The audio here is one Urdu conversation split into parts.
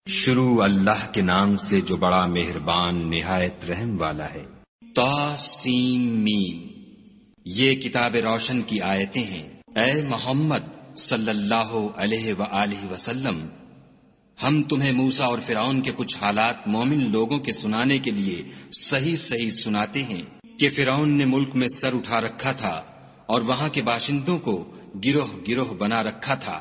شروع اللہ کے نام سے جو بڑا مہربان نہایت رحم والا ہے۔ طاسیم یہ کتاب روشن کی آیتیں ہیں۔ اے محمد صلی اللہ علیہ وآلہ وسلم، ہم تمہیں موسیٰ اور فرعون کے کچھ حالات مومن لوگوں کے سنانے کے لیے صحیح صحیح سناتے ہیں کہ فرعون نے ملک میں سر اٹھا رکھا تھا اور وہاں کے باشندوں کو گروہ گروہ بنا رکھا تھا۔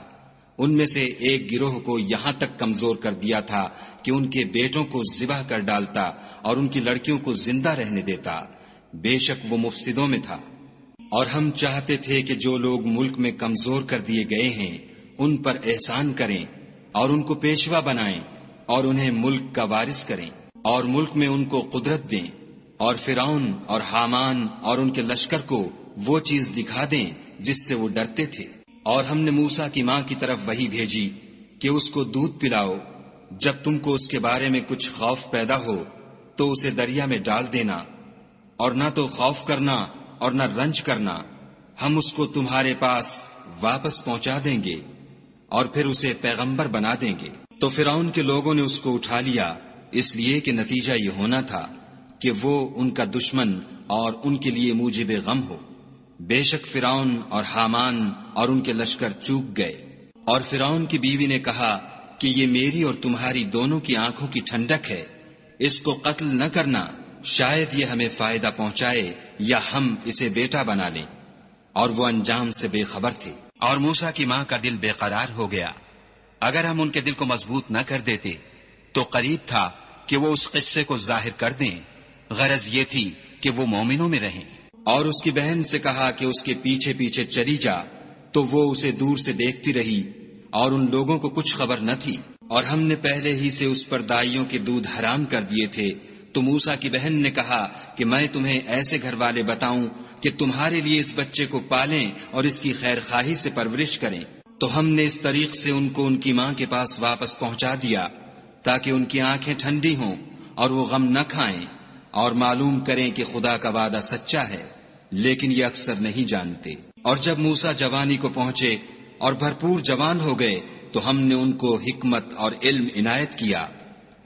ان میں سے ایک گروہ کو یہاں تک کمزور کر دیا تھا کہ ان کے بیٹوں کو ذبح کر ڈالتا اور ان کی لڑکیوں کو زندہ رہنے دیتا۔ بے شک وہ مفسدوں میں تھا۔ اور ہم چاہتے تھے کہ جو لوگ ملک میں کمزور کر دیے گئے ہیں ان پر احسان کریں اور ان کو پیشوا بنائیں اور انہیں ملک کا وارث کریں اور ملک میں ان کو قدرت دیں، اور فرعون اور حامان اور ان کے لشکر کو وہ چیز دکھا دیں جس سے وہ ڈرتے تھے۔ اور ہم نے موسیٰ کی ماں کی طرف وحی بھیجی کہ اس کو دودھ پلاؤ، جب تم کو اس کے بارے میں کچھ خوف پیدا ہو تو اسے دریا میں ڈال دینا، اور نہ تو خوف کرنا اور نہ رنج کرنا، ہم اس کو تمہارے پاس واپس پہنچا دیں گے اور پھر اسے پیغمبر بنا دیں گے۔ تو فرعون کے لوگوں نے اس کو اٹھا لیا، اس لیے کہ نتیجہ یہ ہونا تھا کہ وہ ان کا دشمن اور ان کے لیے موجب غم ہو۔ بے شک فرعون اور حامان اور ان کے لشکر چوک گئے۔ اور فرعون کی بیوی نے کہا کہ یہ میری اور تمہاری دونوں کی آنکھوں کی ٹھنڈک ہے، اس کو قتل نہ کرنا، شاید یہ ہمیں فائدہ پہنچائے یا ہم اسے بیٹا بنا لیں۔ اور وہ انجام سے بے خبر تھے۔ اور موسیٰ کی ماں کا دل بے قرار ہو گیا۔ اگر ہم ان کے دل کو مضبوط نہ کر دیتے تو قریب تھا کہ وہ اس قصے کو ظاہر کر دیں، غرض یہ تھی کہ وہ مومنوں میں رہیں۔ اور اس کی بہن سے کہا کہ اس کے پیچھے پیچھے چلی جا، تو وہ اسے دور سے دیکھتی رہی اور ان لوگوں کو کچھ خبر نہ تھی۔ اور ہم نے پہلے ہی سے اس پر دائیوں کے دودھ حرام کر دیے تھے۔ تو موسیٰ کی بہن نے کہا کہ میں تمہیں ایسے گھر والے بتاؤں کہ تمہارے لیے اس بچے کو پالیں اور اس کی خیر خواہی سے پرورش کریں۔ تو ہم نے اس طریق سے ان کو ان کی ماں کے پاس واپس پہنچا دیا تاکہ ان کی آنکھیں ٹھنڈی ہوں اور وہ غم نہ کھائیں اور معلوم کریں کہ خدا کا وعدہ سچا ہے، لیکن یہ اکثر نہیں جانتے۔ اور جب موسیٰ جوانی کو پہنچے اور بھرپور جوان ہو گئے تو ہم نے ان کو حکمت اور علم عنایت کیا،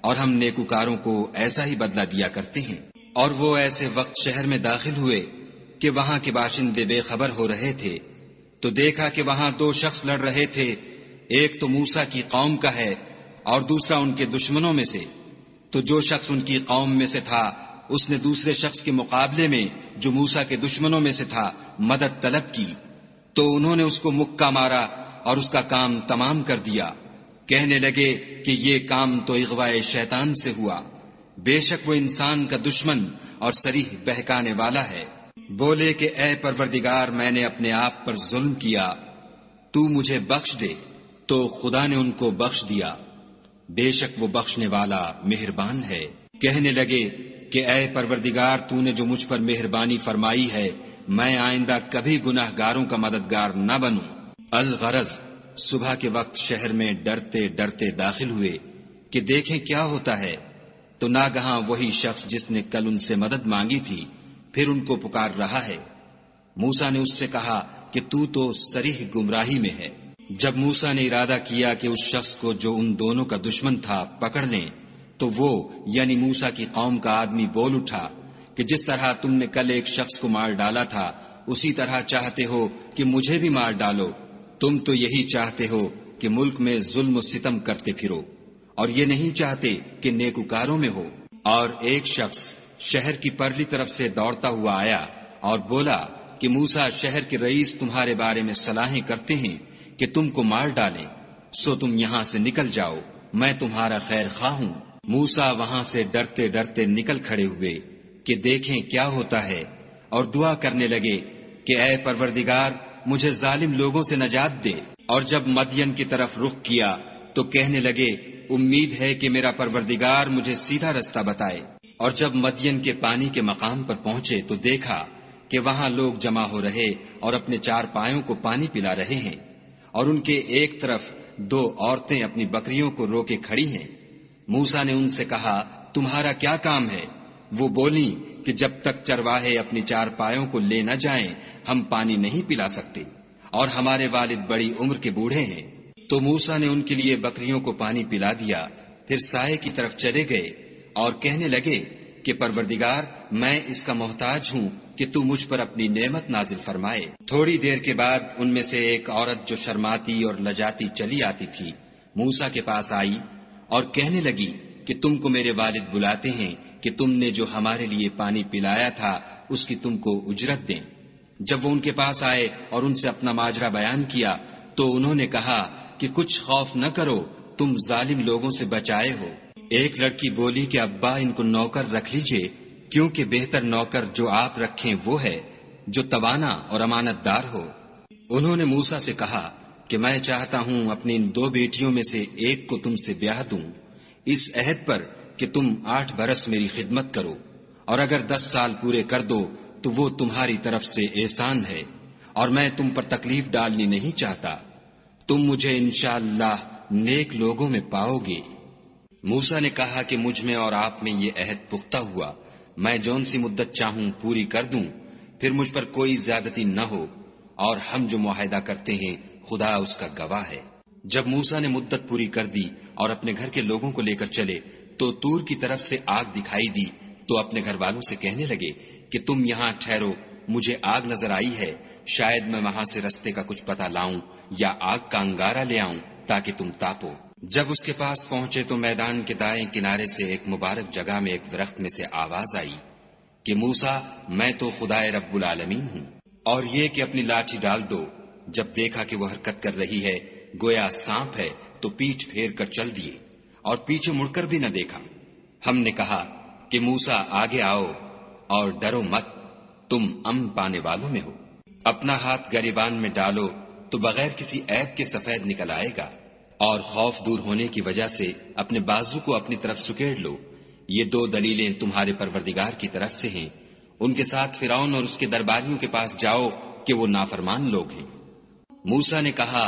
اور ہم نیکوکاروں کو ایسا ہی بدلہ دیا کرتے ہیں۔ اور وہ ایسے وقت شہر میں داخل ہوئے کہ وہاں کے باشندے بے خبر ہو رہے تھے، تو دیکھا کہ وہاں دو شخص لڑ رہے تھے، ایک تو موسیٰ کی قوم کا ہے اور دوسرا ان کے دشمنوں میں سے۔ تو جو شخص ان کی قوم میں سے تھا اس نے دوسرے شخص کے مقابلے میں جو موسیٰ کے دشمنوں میں سے تھا مدد طلب کی، تو انہوں نے اس کو مکہ مارا اور اس کا کام تمام کر دیا۔ کہنے لگے کہ یہ کام تو اغوائے شیطان سے ہوا، بے شک وہ انسان کا دشمن اور صریح بہکانے والا ہے۔ بولے کہ اے پروردگار، میں نے اپنے آپ پر ظلم کیا، تو مجھے بخش دے۔ تو خدا نے ان کو بخش دیا، بے شک وہ بخشنے والا مہربان ہے۔ کہنے لگے کہ اے پروردگار، تو نے جو مجھ پر مہربانی فرمائی ہے، میں آئندہ کبھی گناہ گاروں کا مددگار نہ بنوں۔ الغرض صبح کے وقت شہر میں ڈرتے ڈرتے داخل ہوئے کہ دیکھیں کیا ہوتا ہے، تو ناگہاں وہی شخص جس نے کل ان سے مدد مانگی تھی پھر ان کو پکار رہا ہے۔ موسیٰ نے اس سے کہا کہ تو صریح گمراہی میں ہے۔ جب موسیٰ نے ارادہ کیا کہ اس شخص کو جو ان دونوں کا دشمن تھا پکڑ لیں، تو وہ یعنی موسیٰ کی قوم کا آدمی بول اٹھا کہ جس طرح تم نے کل ایک شخص کو مار ڈالا تھا اسی طرح چاہتے ہو کہ مجھے بھی مار ڈالو۔ تم تو یہی چاہتے ہو کہ ملک میں ظلم و ستم کرتے پھرو، اور یہ نہیں چاہتے کہ نیکوکاروں میں ہو۔ اور ایک شخص شہر کی پرلی طرف سے دوڑتا ہوا آیا اور بولا کہ موسیٰ شہر کے رئیس تمہارے بارے میں صلاحیں کرتے ہیں کہ تم کو مار ڈالیں، سو تم یہاں سے نکل جاؤ، میں تمہارا خیر خواہ ہوں۔ موسیٰ وہاں سے ڈرتے ڈرتے نکل کھڑے ہوئے کہ دیکھیں کیا ہوتا ہے، اور دعا کرنے لگے کہ اے پروردگار، مجھے ظالم لوگوں سے نجات دے۔ اور جب مدین کی طرف رخ کیا تو کہنے لگے امید ہے کہ میرا پروردگار مجھے سیدھا رستہ بتائے۔ اور جب مدین کے پانی کے مقام پر پہنچے تو دیکھا کہ وہاں لوگ جمع ہو رہے اور اپنے چار پایوں کو پانی پلا رہے ہیں، اور ان کے ایک طرف دو عورتیں اپنی بکریوں کو روکے کھڑی ہیں۔ موسیٰ نے ان سے کہا تمہارا کیا کام ہے؟ وہ بولیں کہ جب تک چرواہے اپنی چار پایوں کو لے نہ جائیں ہم پانی نہیں پلا سکتے، اور ہمارے والد بڑی عمر کے بوڑھے ہیں۔ تو موسیٰ نے ان کے لیے بکریوں کو پانی پلا دیا، پھر سائے کی طرف چلے گئے اور کہنے لگے کہ پروردگار، میں اس کا محتاج ہوں کہ تو مجھ پر اپنی نعمت نازل فرمائے۔ تھوڑی دیر کے بعد ان میں سے ایک عورت جو شرماتی اور لجاتی چلی آتی تھی موسیٰ کے پاس آئی اور کہنے لگی کہ تم کو میرے والد بلاتے ہیں کہ تم نے جو ہمارے لیے پانی پلایا تھا اس کی تم کو اجرت دیں۔ جب وہ ان کے پاس آئے اور ان سے اپنا ماجرا بیان کیا تو انہوں نے کہا کہ کچھ خوف نہ کرو، تم ظالم لوگوں سے بچائے ہو۔ ایک لڑکی بولی کہ ابا، ان کو نوکر رکھ لیجئے، کیونکہ بہتر نوکر جو آپ رکھیں وہ ہے جو توانا اور امانت دار ہو۔ انہوں نے موسیٰ سے کہا کہ میں چاہتا ہوں اپنی ان 2 بیٹیوں میں سے ایک کو تم سے بیاہ دوں، اس عہد پر کہ تم 8 برس میری خدمت کرو، اور اگر 10 سال پورے کر دو تو وہ تمہاری طرف سے احسان ہے، اور میں تم پر تکلیف ڈالنی نہیں چاہتا۔ تم مجھے انشاءاللہ نیک لوگوں میں پاؤ گے۔ موسیٰ نے کہا کہ مجھ میں اور آپ میں یہ عہد پختہ ہوا، میں جون سی مدت چاہوں پوری کر دوں، پھر مجھ پر کوئی زیادتی نہ ہو، اور ہم جو معاہدہ کرتے ہیں خدا اس کا گواہ ہے۔ جب موسیٰ نے مدت پوری کر دی اور اپنے گھر کے لوگوں کو لے کر چلے تو طور کی طرف سے آگ دکھائی دی، تو اپنے گھر والوں سے کہنے لگے کہ تم یہاں ٹھہرو، مجھے آگ نظر آئی ہے، شاید میں وہاں سے رستے کا کچھ پتہ لاؤں یا آگ کا انگارہ لے آؤں تاکہ تم تاپو۔ جب اس کے پاس پہنچے تو میدان کے دائیں کنارے سے ایک مبارک جگہ میں ایک درخت میں سے آواز آئی کہ موسیٰ، میں تو خدائے رب العالمین ہوں، اور یہ کہ اپنی لاٹھی ڈال دو۔ جب دیکھا کہ وہ حرکت کر رہی ہے گویا سانپ ہے تو پیٹھ پھیر کر چل دیے اور پیچھے مڑ کر بھی نہ دیکھا۔ ہم نے کہا کہ موسیٰ آگے آؤ اور ڈرو مت، تم امن پانے والوں میں ہو۔ اپنا ہاتھ گریبان میں ڈالو تو بغیر کسی عیب کے سفید نکل آئے گا، اور خوف دور ہونے کی وجہ سے اپنے بازو کو اپنی طرف سکیڑ لو۔ یہ 2 دلیلیں تمہارے پروردگار کی طرف سے ہیں۔ ان کے ساتھ فرعون اور اس کے درباریوں کے پاس جاؤ کہ وہ نافرمان لوگ ہیں۔ موسیٰ نے کہا،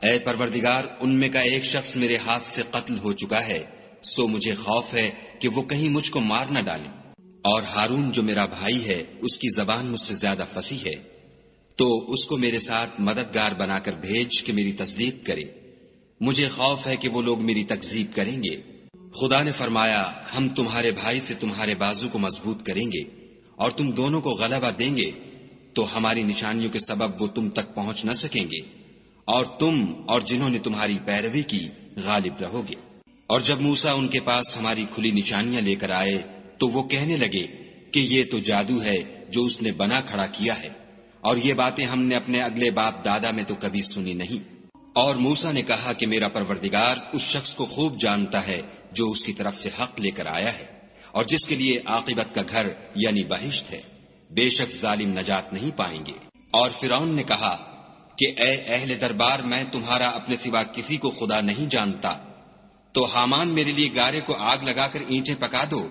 اے پروردگار، ان میں کا ایک شخص میرے ہاتھ سے قتل ہو چکا ہے، سو مجھے خوف ہے کہ وہ کہیں مجھ کو مار نہ ڈالیں، اور ہارون جو میرا بھائی ہے اس کی زبان مجھ سے زیادہ فصیح ہے، تو اس کو میرے ساتھ مددگار بنا کر بھیج کہ میری تصدیق کرے۔ مجھے خوف ہے کہ وہ لوگ میری تکذیب کریں گے۔ خدا نے فرمایا، ہم تمہارے بھائی سے تمہارے بازو کو مضبوط کریں گے اور تم دونوں کو غلبہ دیں گے، تو ہماری نشانیوں کے سبب وہ تم تک پہنچ نہ سکیں گے، اور تم اور جنہوں نے تمہاری پیروی کی غالب رہو گے۔ اور جب موسیٰ ان کے پاس ہماری کھلی نشانیاں لے کر آئے تو وہ کہنے لگے کہ یہ تو جادو ہے جو اس نے بنا کھڑا کیا ہے، اور یہ باتیں ہم نے اپنے اگلے باپ دادا میں تو کبھی سنی نہیں۔ اور موسیٰ نے کہا کہ میرا پروردگار اس شخص کو خوب جانتا ہے جو اس کی طرف سے حق لے کر آیا ہے، اور جس کے لیے عاقبت کا گھر یعنی بہشت ہے، بے شک ظالم نجات نہیں پائیں گے۔ اور فرعون نے کہا کہ اے اہل دربار، میں تمہارا اپنے سوا کسی کو خدا نہیں جانتا، تو حامان میرے لیے گارے کو آگ لگا کر اینٹیں پکا دو،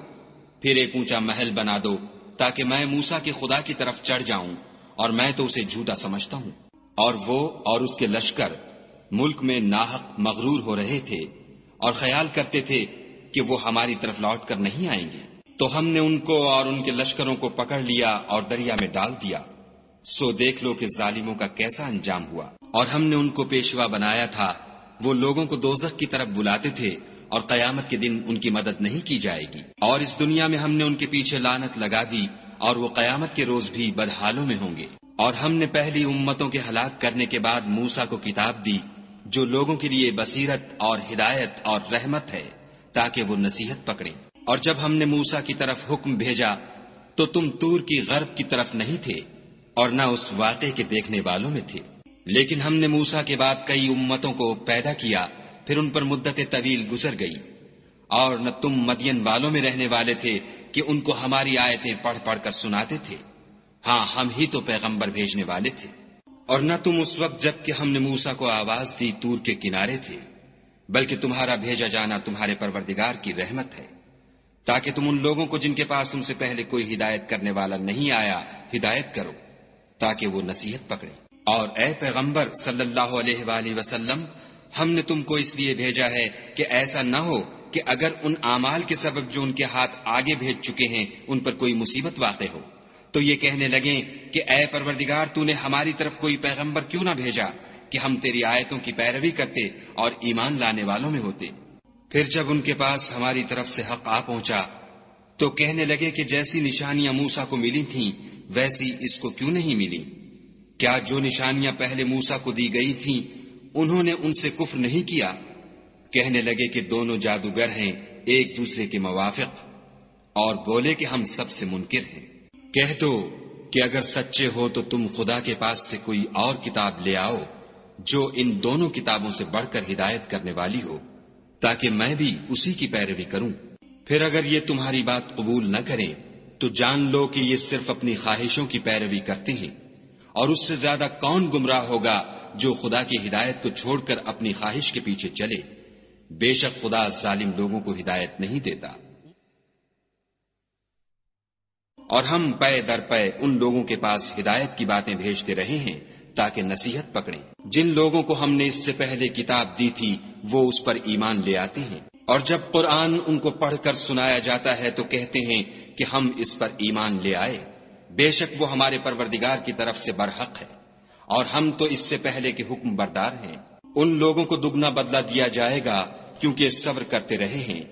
پھر ایک اونچا محل بنا دو تاکہ میں موسیٰ کے خدا کی طرف چڑھ جاؤں، اور میں تو اسے جھوٹا سمجھتا ہوں۔ اور وہ اور اس کے لشکر ملک میں ناحق مغرور ہو رہے تھے اور خیال کرتے تھے کہ وہ ہماری طرف لوٹ کر نہیں آئیں گے، تو ہم نے ان کو اور ان کے لشکروں کو پکڑ لیا اور دریا میں ڈال دیا۔ سو دیکھ لو کہ ظالموں کا کیسا انجام ہوا۔ اور ہم نے ان کو پیشوا بنایا تھا، وہ لوگوں کو دوزخ کی طرف بلاتے تھے، اور قیامت کے دن ان کی مدد نہیں کی جائے گی۔ اور اس دنیا میں ہم نے ان کے پیچھے لعنت لگا دی، اور وہ قیامت کے روز بھی بدحالوں میں ہوں گے۔ اور ہم نے پہلی امتوں کے ہلاک کرنے کے بعد موسیٰ کو کتاب دی جو لوگوں کے لیے بصیرت اور ہدایت اور رحمت ہے تاکہ وہ نصیحت پکڑیں۔ اور جب ہم نے موسیٰ کی طرف حکم بھیجا تو تم طور کی غرب کی طرف نہیں تھے اور نہ اس واقعے کے دیکھنے والوں میں تھے، لیکن ہم نے موسیٰ کے بعد کئی امتوں کو پیدا کیا، پھر ان پر مدت طویل گزر گئی، اور نہ تم مدین والوں میں رہنے والے تھے کہ ان کو ہماری آیتیں پڑھ پڑھ کر سناتے تھے۔ ہاں، ہم ہی تو پیغمبر بھیجنے والے تھے۔ اور نہ تم اس وقت جب کہ ہم نے موسیٰ کو آواز دی طور کے کنارے تھے، بلکہ تمہارا بھیجا جانا تمہارے پروردگار کی رحمت ہے، تاکہ تم ان لوگوں کو جن کے پاس تم سے پہلے کوئی ہدایت کرنے والا نہیں آیا ہدایت کرو، تاکہ وہ نصیحت پکڑیں۔ اور اے پیغمبر صلی اللہ علیہ وآلہ وسلم، ہم نے تم کو اس لیے بھیجا ہے کہ ایسا نہ ہو کہ اگر ان اعمال کے سبب جو ان کے ہاتھ آگے بھیج چکے ہیں ان پر کوئی مصیبت واقع ہو تو یہ کہنے لگیں کہ اے پروردگار، تو نے ہماری طرف کوئی پیغمبر کیوں نہ بھیجا کہ ہم تیری آیتوں کی پیروی کرتے اور ایمان لانے والوں میں ہوتے۔ پھر جب ان کے پاس ہماری طرف سے حق آ پہنچا تو کہنے لگے کہ جیسی نشانیاں موسیٰ کو ملی تھیں ویسی اس کو کیوں نہیں ملی؟ کیا جو نشانیاں پہلے موسیٰ کو دی گئی تھیں انہوں نے ان سے کفر نہیں کیا؟ کہنے لگے کہ دونوں جادوگر ہیں ایک دوسرے کے موافق، اور بولے کہ ہم سب سے منکر ہیں۔ کہہ دو کہ اگر سچے ہو تو تم خدا کے پاس سے کوئی اور کتاب لے آؤ جو ان دونوں کتابوں سے بڑھ کر ہدایت کرنے والی ہو، تاکہ میں بھی اسی کی پیروی کروں۔ پھر اگر یہ تمہاری بات قبول نہ کریں تو جان لو کہ یہ صرف اپنی خواہشوں کی پیروی کرتے ہیں، اور اس سے زیادہ کون گمراہ ہوگا جو خدا کی ہدایت کو چھوڑ کر اپنی خواہش کے پیچھے چلے۔ بے شک خدا ظالم لوگوں کو ہدایت نہیں دیتا۔ اور ہم پے در پے ان لوگوں کے پاس ہدایت کی باتیں بھیجتے رہے ہیں تاکہ نصیحت پکڑیں۔ جن لوگوں کو ہم نے اس سے پہلے کتاب دی تھی وہ اس پر ایمان لے آتے ہیں، اور جب قرآن ان کو پڑھ کر سنایا جاتا ہے تو کہتے ہیں کہ ہم اس پر ایمان لے آئے۔ بے شک وہ ہمارے پروردگار کی طرف سے برحق ہے، اور ہم تو اس سے پہلے کے حکم بردار ہیں۔ ان لوگوں کو دگنا بدلہ دیا جائے گا کیونکہ صبر کرتے رہے ہیں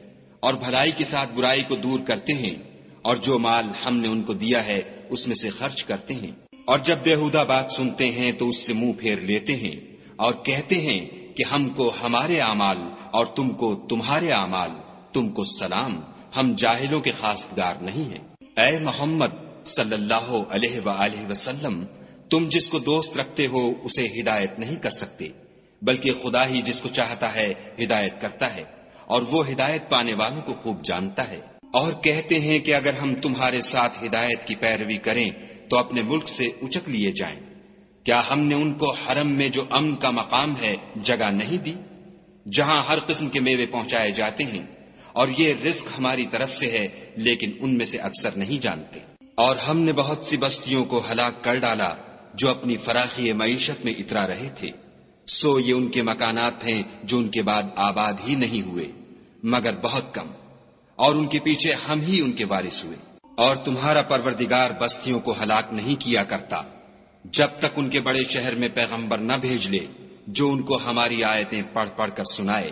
اور بھلائی کے ساتھ برائی کو دور کرتے ہیں، اور جو مال ہم نے ان کو دیا ہے اس میں سے خرچ کرتے ہیں۔ اور جب بیہودہ بات سنتے ہیں تو اس سے منہ پھیر لیتے ہیں اور کہتے ہیں کہ ہم کو ہمارے اعمال اور تم کو تمہارے اعمال، تم کو سلام، ہم جاہلوں کے خاصگار نہیں ہیں۔ اے محمد صلی اللہ علیہ وآلہ وسلم، تم جس کو دوست رکھتے ہو اسے ہدایت نہیں کر سکتے، بلکہ خدا ہی جس کو چاہتا ہے ہدایت کرتا ہے، اور وہ ہدایت پانے والوں کو خوب جانتا ہے۔ اور کہتے ہیں کہ اگر ہم تمہارے ساتھ ہدایت کی پیروی کریں تو اپنے ملک سے اچک لیے جائیں۔ کیا ہم نے ان کو حرم میں جو امن کا مقام ہے جگہ نہیں دی، جہاں ہر قسم کے میوے پہنچائے جاتے ہیں، اور یہ رزق ہماری طرف سے ہے لیکن ان میں سے اکثر نہیں جانتے۔ اور ہم نے بہت سی بستیوں کو ہلاک کر ڈالا جو اپنی فراخی معیشت میں اترا رہے تھے، سو یہ ان کے مکانات ہیں جو ان کے بعد آباد ہی نہیں ہوئے مگر بہت کم، اور ان کے پیچھے ہم ہی ان کے وارث ہوئے۔ اور تمہارا پروردگار بستیوں کو ہلاک نہیں کیا کرتا جب تک ان کے بڑے شہر میں پیغمبر نہ بھیج لے جو ان کو ہماری آیتیں پڑھ پڑھ کر سنائے،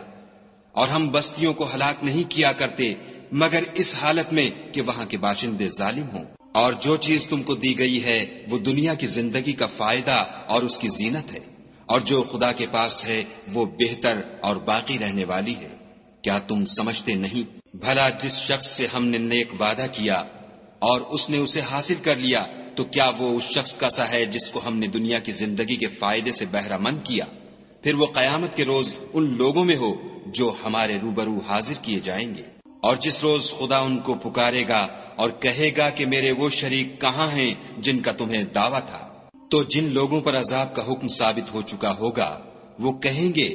اور ہم بستیوں کو ہلاک نہیں کیا کرتے مگر اس حالت میں کہ وہاں کے باشندے ظالم ہوں۔ اور جو چیز تم کو دی گئی ہے وہ دنیا کی زندگی کا فائدہ اور اس کی زینت ہے، اور جو خدا کے پاس ہے وہ بہتر اور باقی رہنے والی ہے۔ کیا تم سمجھتے نہیں؟ بھلا جس شخص سے ہم نے نیک وعدہ کیا اور اس نے اسے حاصل کر لیا تو کیا وہ اس شخص کا سا ہے جس کو ہم نے دنیا کی زندگی کے فائدے سے بہرہ مند کیا؟ پھر وہ قیامت کے روز ان لوگوں میں ہو جو ہمارے روبرو حاضر کیے جائیں گے۔ اور جس روز خدا ان کو پکارے گا اور کہے گا کہ میرے وہ شریک کہاں ہیں جن کا تمہیں دعویٰ تھا، تو جن لوگوں پر عذاب کا حکم ثابت ہو چکا ہوگا وہ کہیں گے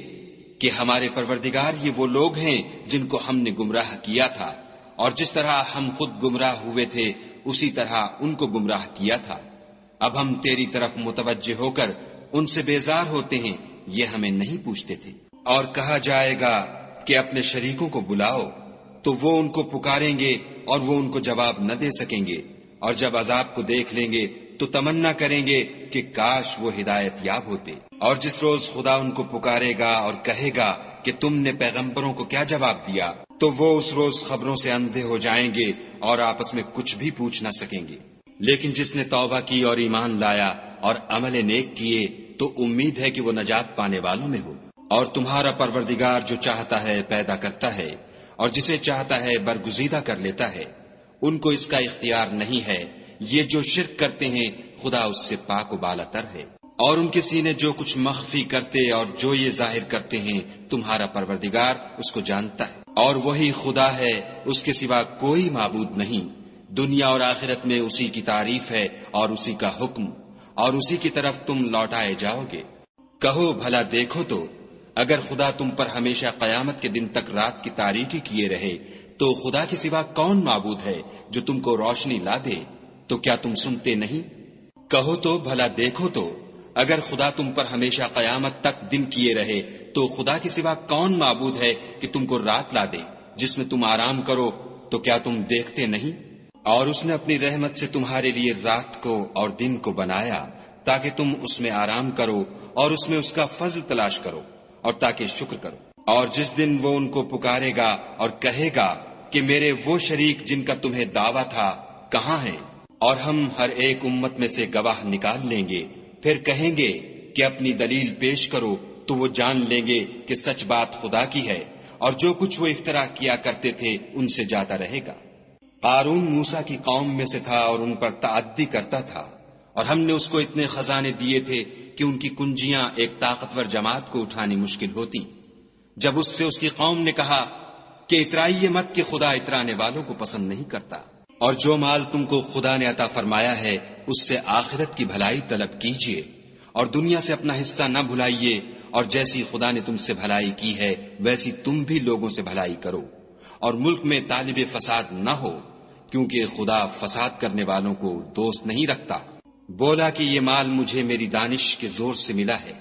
کہ ہمارے پروردگار یہ وہ لوگ ہیں جن کو ہم نے گمراہ کیا تھا، اور جس طرح ہم خود گمراہ ہوئے تھے اسی طرح ان کو گمراہ کیا تھا۔ اب ہم تیری طرف متوجہ ہو کر ان سے بیزار ہوتے ہیں، یہ ہمیں نہیں پوچھتے تھے۔ اور کہا جائے گا کہ اپنے شریکوں کو بلاؤ، تو وہ ان کو پکاریں گے اور وہ ان کو جواب نہ دے سکیں گے، اور جب عذاب کو دیکھ لیں گے تو تمنا کریں گے کہ کاش وہ ہدایت یاب ہوتے۔ اور جس روز خدا ان کو پکارے گا اور کہے گا کہ تم نے پیغمبروں کو کیا جواب دیا، تو وہ اس روز خبروں سے اندھے ہو جائیں گے اور آپس میں کچھ بھی پوچھ نہ سکیں گے۔ لیکن جس نے توبہ کی اور ایمان لایا اور عمل نیک کیے تو امید ہے کہ وہ نجات پانے والوں میں ہو۔ اور تمہارا پروردگار جو چاہتا ہے پیدا کرتا ہے اور جسے چاہتا ہے برگزیدہ کر لیتا ہے، ان کو اس کا اختیار نہیں ہے۔ یہ جو شرک کرتے ہیں خدا اس سے پاک و بالا تر ہے۔ اور ان کے سینے جو کچھ مخفی کرتے اور جو یہ ظاہر کرتے ہیں تمہارا پروردگار اس کو جانتا ہے۔ اور وہی خدا ہے، اس کے سوا کوئی معبود نہیں۔ دنیا اور آخرت میں اسی کی تعریف ہے اور اسی کا حکم، اور اسی کی طرف تم لوٹائے جاؤ گے۔ کہو بھلا دیکھو تو اگر خدا تم پر ہمیشہ قیامت کے دن تک رات کی تاریکی کیے رہے تو خدا کے سوا کون معبود ہے جو تم کو روشنی لا دے؟ تو کیا تم سنتے نہیں؟ کہو تو بھلا دیکھو تو اگر خدا تم پر ہمیشہ قیامت تک دن کیے رہے تو خدا کے سوا کون معبود ہے کہ تم کو رات لا دے جس میں تم آرام کرو؟ تو کیا تم دیکھتے نہیں؟ اور اس نے اپنی رحمت سے تمہارے لیے رات کو اور دن کو بنایا تاکہ تم اس میں آرام کرو اور اس میں اس کا فضل تلاش کرو اور تاکہ شکر کرو۔ اور جس دن وہ ان کو پکارے گا اور کہے گا کہ میرے وہ شریک جن کا تمہیں دعویٰ تھا کہاں ہیں، اور ہم ہر ایک امت میں سے گواہ نکال لیں گے، پھر کہیں گے کہ اپنی دلیل پیش کرو، تو وہ جان لیں گے کہ سچ بات خدا کی ہے، اور جو کچھ وہ افترا کیا کرتے تھے ان سے جاتا رہے گا۔ قارون موسیٰ کی قوم میں سے تھا اور ان پر تعدی کرتا تھا، اور ہم نے اس کو اتنے خزانے دیے تھے کہ ان کی کنجیاں ایک طاقتور جماعت کو اٹھانی مشکل ہوتی۔ جب اس سے اس کی قوم نے کہا کہ اترائیے مت کہ خدا اترانے والوں کو پسند نہیں کرتا، اور جو مال تم کو خدا نے عطا فرمایا ہے اس سے آخرت کی بھلائی طلب کیجیے، اور دنیا سے اپنا حصہ نہ بھلائیے، اور جیسی خدا نے تم سے بھلائی کی ہے ویسی تم بھی لوگوں سے بھلائی کرو، اور ملک میں طالب فساد نہ ہو، کیونکہ خدا فساد کرنے والوں کو دوست نہیں رکھتا۔ بولا کہ یہ مال مجھے میری دانش کے زور سے ملا ہے،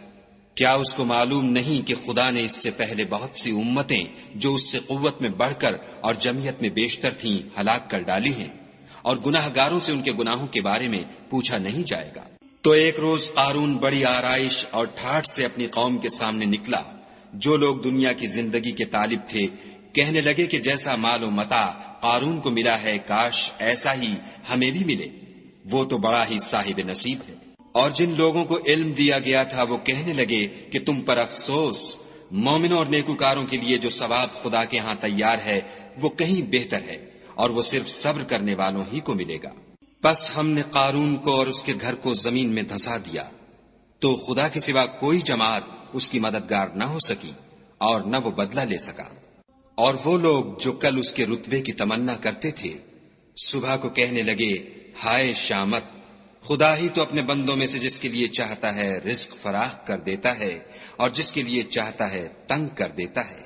کیا اس کو معلوم نہیں کہ خدا نے اس سے پہلے بہت سی امتیں جو اس سے قوت میں بڑھ کر اور جمعیت میں بیشتر تھیں ہلاک کر ڈالی ہیں، اور گناہ گاروں سے ان کے گناہوں کے بارے میں پوچھا نہیں جائے گا۔ تو ایک روز قارون بڑی آرائش اور ٹھاٹھ سے اپنی قوم کے سامنے نکلا۔ جو لوگ دنیا کی زندگی کے طالب تھے کہنے لگے کہ جیسا مال و متاع قارون کو ملا ہے کاش ایسا ہی ہمیں بھی ملے، وہ تو بڑا ہی صاحب نصیب ہے۔ اور جن لوگوں کو علم دیا گیا تھا وہ کہنے لگے کہ تم پر افسوس، مومنوں اور نیکوکاروں کے لیے جو ثواب خدا کے ہاں تیار ہے وہ کہیں بہتر ہے، اور وہ صرف صبر کرنے والوں ہی کو ملے گا۔ بس ہم نے قارون کو اور اس کے گھر کو زمین میں دھنسا دیا، تو خدا کے سوا کوئی جماعت اس کی مددگار نہ ہو سکی اور نہ وہ بدلہ لے سکا۔ اور وہ لوگ جو کل اس کے رتبے کی تمنا کرتے تھے صبح کو کہنے لگے ہائے شامت، خدا ہی تو اپنے بندوں میں سے جس کے لیے چاہتا ہے رزق فراخ کر دیتا ہے اور جس کے لیے چاہتا ہے تنگ کر دیتا ہے۔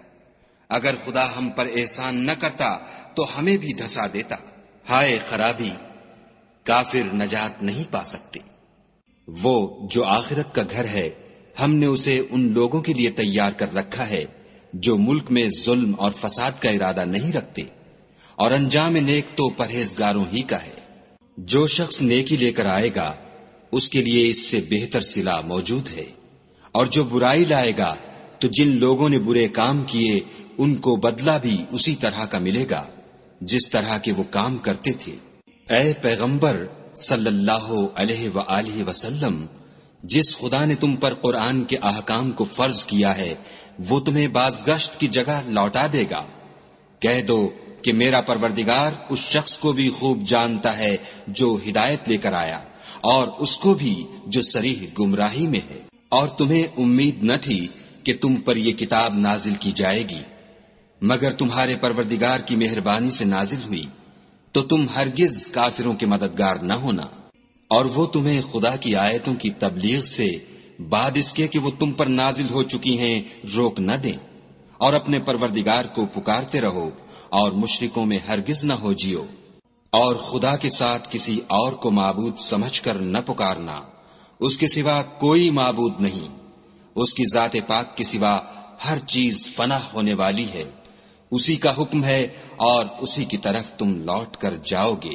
اگر خدا ہم پر احسان نہ کرتا تو ہمیں بھی دھسا دیتا۔ ہائے خرابی، کافر نجات نہیں پا سکتے۔ وہ جو آخرت کا گھر ہے ہم نے اسے ان لوگوں کے لیے تیار کر رکھا ہے جو ملک میں ظلم اور فساد کا ارادہ نہیں رکھتے، اور انجام نیک تو پرہیزگاروں ہی کا ہے۔ جو شخص نیکی لے کر آئے گا اس کے لیے اس سے بہتر صلہ موجود ہے، اور جو برائی لائے گا تو جن لوگوں نے برے کام کیے ان کو بدلہ بھی اسی طرح کا ملے گا جس طرح کے وہ کام کرتے تھے۔ اے پیغمبر صلی اللہ علیہ وآلہ وسلم، جس خدا نے تم پر قرآن کے احکام کو فرض کیا ہے وہ تمہیں بازگشت کی جگہ لوٹا دے گا۔ کہہ دو کہ میرا پروردگار اس شخص کو بھی خوب جانتا ہے جو ہدایت لے کر آیا، اور اس کو بھی جو صریح گمراہی میں ہے۔ اور تمہیں امید نہ تھی کہ تم پر یہ کتاب نازل کی جائے گی مگر تمہارے پروردگار کی مہربانی سے نازل ہوئی، تو تم ہرگز کافروں کے مددگار نہ ہونا، اور وہ تمہیں خدا کی آیتوں کی تبلیغ سے بعد اس کے کہ وہ تم پر نازل ہو چکی ہیں روک نہ دیں، اور اپنے پروردگار کو پکارتے رہو اور مشرکوں میں ہرگز نہ ہو جیو، اور خدا کے ساتھ کسی اور کو معبود سمجھ کر نہ پکارنا، اس کے سوا کوئی معبود نہیں، اس کی ذات پاک کے سوا ہر چیز فنا ہونے والی ہے، اسی کا حکم ہے اور اسی کی طرف تم لوٹ کر جاؤ گے۔